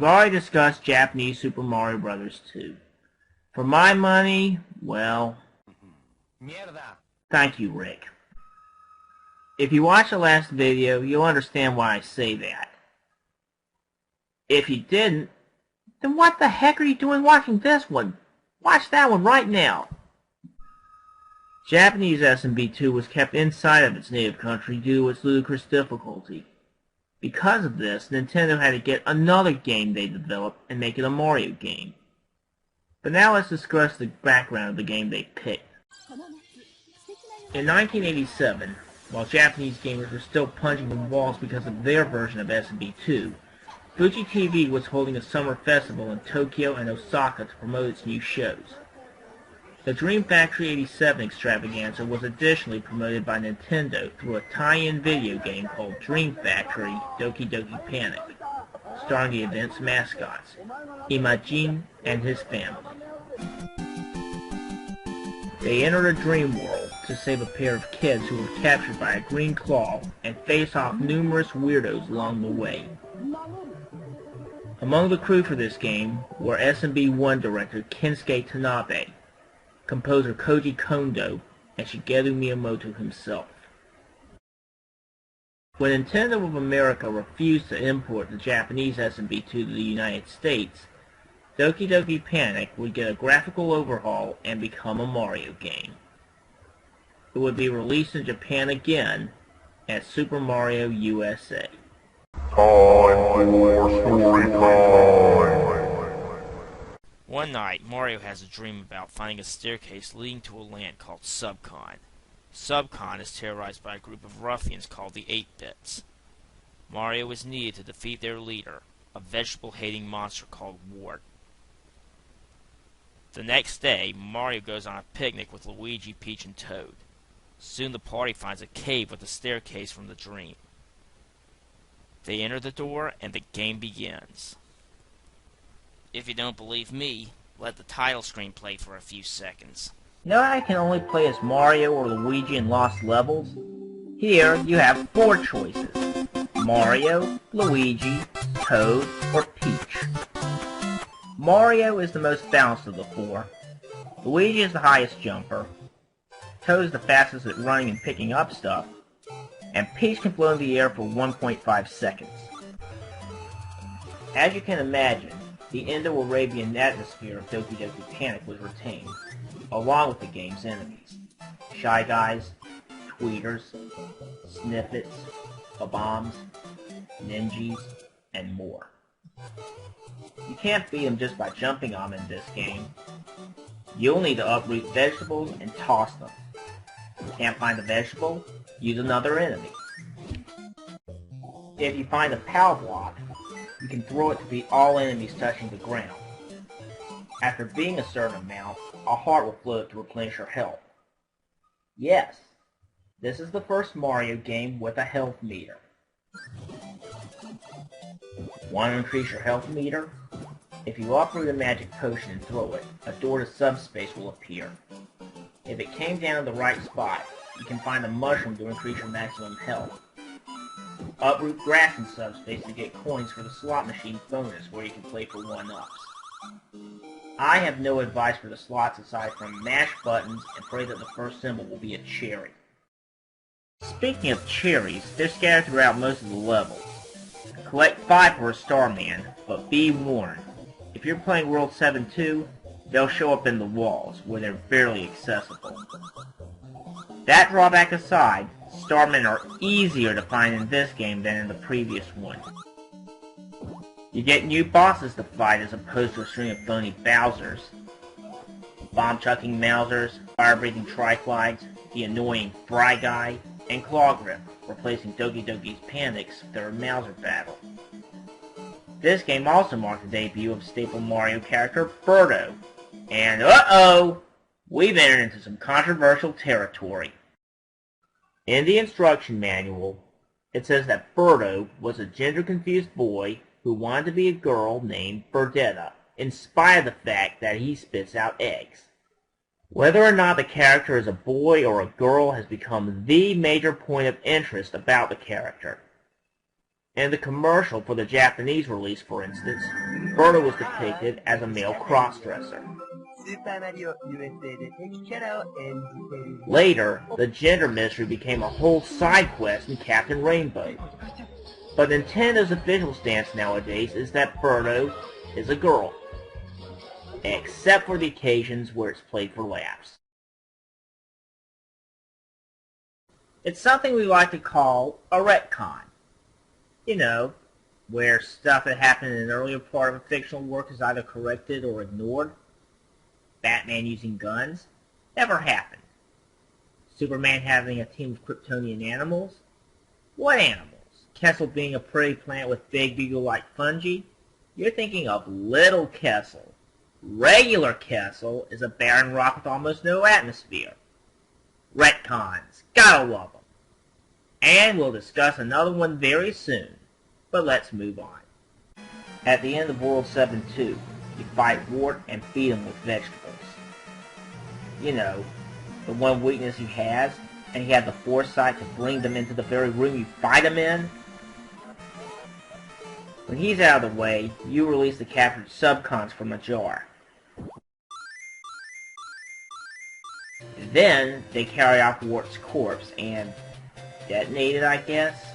We've already discussed Japanese Super Mario Bros. 2. For my money, well... Thank you, Rick. If you watched the last video, you'll understand why I say that. If you didn't, then what the heck are you doing watching this one? Watch that one right now. Japanese SMB2 was kept inside of its native country due to its ludicrous difficulty. Because of this, Nintendo had to get another game they developed and make it a Mario game. But now let's discuss the background of the game they picked. In 1987, while Japanese gamers were still punching the walls because of their version of SMB2, Fuji TV was holding a summer festival in Tokyo and Osaka to promote its new shows. The Dream Factory 87 extravaganza was additionally promoted by Nintendo through a tie-in video game called Dream Factory Doki Doki Panic, starring the event's mascots, Imajin and his family. They enter a dream world to save a pair of kids who were captured by a green claw and face off numerous weirdos along the way. Among the crew for this game were SMB1 director Kensuke Tanabe, composer Koji Kondo, and Shigeru Miyamoto himself. When Nintendo of America refused to import the Japanese SMB2 to the United States, Doki Doki Panic would get a graphical overhaul and become a Mario game. It would be released in Japan again as Super Mario USA. Time for story time! One night, Mario has a dream about finding a staircase leading to a land called Subcon. Subcon is terrorized by a group of ruffians called the 8-Bits. Mario is needed to defeat their leader, a vegetable-hating monster called Wart. The next day, Mario goes on a picnic with Luigi, Peach, and Toad. Soon the party finds a cave with a staircase from the dream. They enter the door, and the game begins. If you don't believe me, let the title screen play for a few seconds. Know how I can only play as Mario or Luigi in Lost Levels? Here, you have 4 choices. Mario, Luigi, Toad, or Peach. Mario is the most balanced of the 4. Luigi is the highest jumper. Toad is the fastest at running and picking up stuff. And Peach can float in the air for 1.5 seconds. As you can imagine, the Indo-Arabian atmosphere of Doki Doki Panic was retained, along with the game's enemies. Shy Guys, Tweeters, Snippets, Bombs, Ninjas, and more. You can't beat them just by jumping on them in this game. You'll need to uproot vegetables and toss them. Can't find a vegetable? Use another enemy. If you find a power block, you can throw it to beat all enemies touching the ground. After beating a certain amount, a heart will float to replenish your health. Yes, this is the first Mario game with a health meter. Want to increase your health meter? If you uproot a magic potion and throw it, a door to subspace will appear. If it came down in the right spot, you can find a mushroom to increase your maximum health. Uproot grass in subspace to get coins for the slot machine bonus where you can play for 1-ups. I have no advice for the slots aside from mash buttons and pray that the first symbol will be a cherry. Speaking of cherries, they're scattered throughout most of the levels. Collect 5 for a Starman, but be warned. If you're playing World 7-2, they'll show up in the walls, where they're barely accessible. That drawback aside, Starmen are easier to find in this game than in the previous one. You get new bosses to fight as opposed to a string of phony Bowsers. Bomb-chucking Mousers, fire-breathing Triflies, the annoying Fry Guy, and Claw Grip, replacing Doki Doki's Panic's third Mouser battle. This game also marked the debut of staple Mario character Birdo. And uh-oh! We've entered into some controversial territory. In the instruction manual, it says that Birdo was a gender-confused boy who wanted to be a girl named Birdetta, in spite of the fact that he spits out eggs. Whether or not the character is a boy or a girl has become the major point of interest about the character. In the commercial for the Japanese release, for instance, Birdo was depicted as a male crossdresser. Later, the gender mystery became a whole side quest in Captain Rainbow. But Nintendo's official stance nowadays is that Birdo is a girl, except for the occasions where it's played for laughs. It's something we like to call a retcon. You know, where stuff that happened in an earlier part of a fictional work is either corrected or ignored. Batman using guns never happened. Superman having a team of Kryptonian animals? What animals? Kessel being a prairie plant with big beetle-like fungi? You're thinking of Little Kessel. Regular Kessel is a barren rock with almost no atmosphere. Retcons. Gotta love them. And we'll discuss another one very soon. But let's move on. At the end of World 7-2, you fight Wart and feed him with vegetables. You know, the one weakness he has, and he had the foresight to bring them into the very room you fight him in. When he's out of the way, you release the captured subcons from a jar. Then, they carry off Wart's corpse and detonate it, I guess?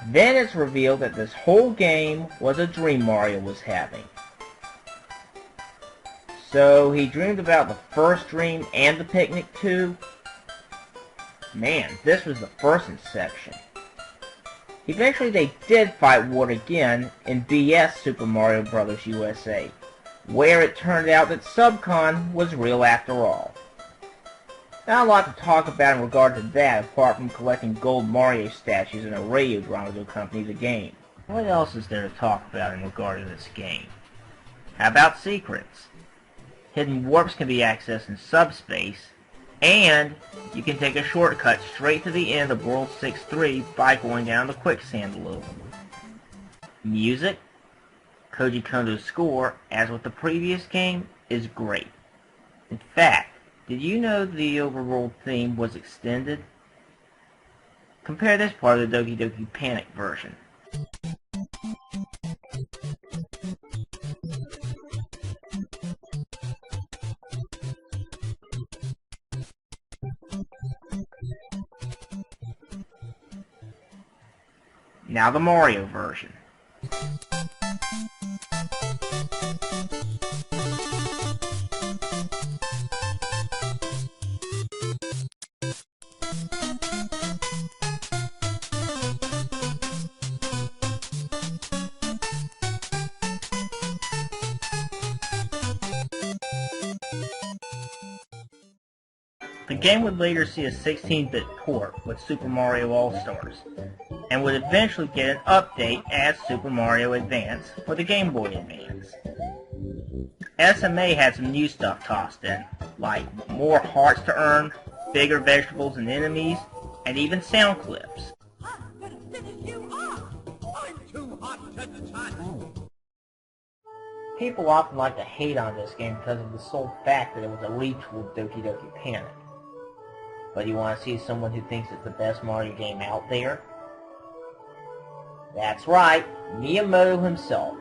Then it's revealed that this whole game was a dream Mario was having. So he dreamed about the first dream and the picnic too? Man, this was the first inception. Eventually they did fight Wart again in BS Super Mario Bros. USA, where it turned out that Subcon was real after all. Not a lot to talk about in regard to that, apart from collecting gold Mario statues and a radio drama to accompany the game. What else is there to talk about in regard to this game? How about secrets? Hidden warps can be accessed in subspace, and you can take a shortcut straight to the end of World 6-3 by going down the quicksand loop. Music? Koji Kondo's score, as with the previous game, is great. In fact, did you know the overworld theme was extended? Compare this part of the Doki Doki Panic version. Now the Mario version. The game would later see a 16-bit port with Super Mario All-Stars, and would eventually get an update as Super Mario Advance for the Game Boy Advance. SMA had some new stuff tossed in, like more hearts to earn, bigger vegetables and enemies, and even sound clips. People often like to hate on this game because of the sole fact that it was a retooled Doki Doki Panic. But you want to see someone who thinks it's the best Mario game out there? That's right, Miyamoto himself.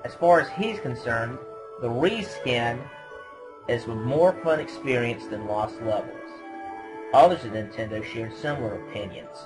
As far as he's concerned, the reskin is a more fun experience than Lost Levels. Others at Nintendo shared similar opinions.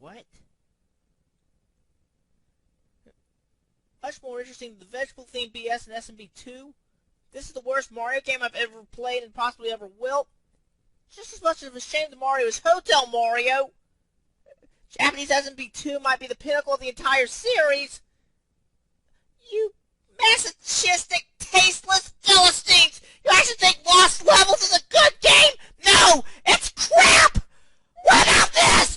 What? Much more interesting than the vegetable-themed BS in SMB2. This is the worst Mario game I've ever played and possibly ever will. Just as much of a shame that Mario is Hotel Mario. Japanese SMB2 might be the pinnacle of the entire series. You masochistic, tasteless Philistines! You actually think Lost Levels is a good game? No! It's crap! What about this?